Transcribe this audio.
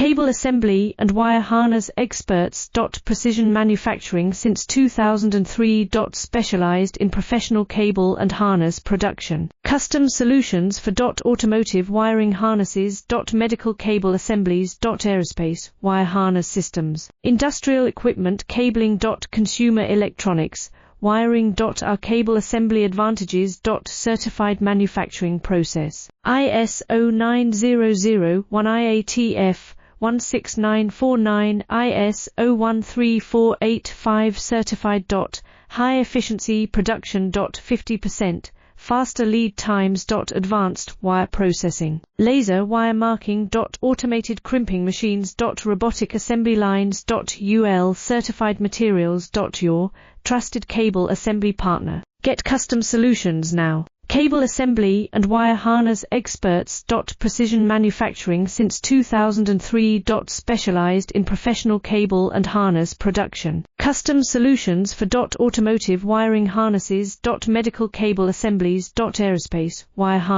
Cable assembly and wire harness experts. Precision manufacturing since 2003. Specialized in professional cable and harness production. Custom solutions for automotive wiring harnesses. Medical cable assemblies. Aerospace wire harness systems. Industrial equipment cabling. Consumer electronics wiring. Our cable assembly advantages. Certified manufacturing process. ISO 9001 IATF 16949 ISO 13485 certified. High efficiency production. 50% faster lead times. Advanced wire processing. Laser wire marking. Automated crimping machines. Robotic assembly lines. UL certified materials. Your trusted cable assembly partner. Get custom solutions now. Cable assembly and wire harness experts. Precision manufacturing since 2003. Specialized in professional cable and harness production. Custom solutions for automotive wiring harnesses. Medical cable assemblies. Aerospace wire harness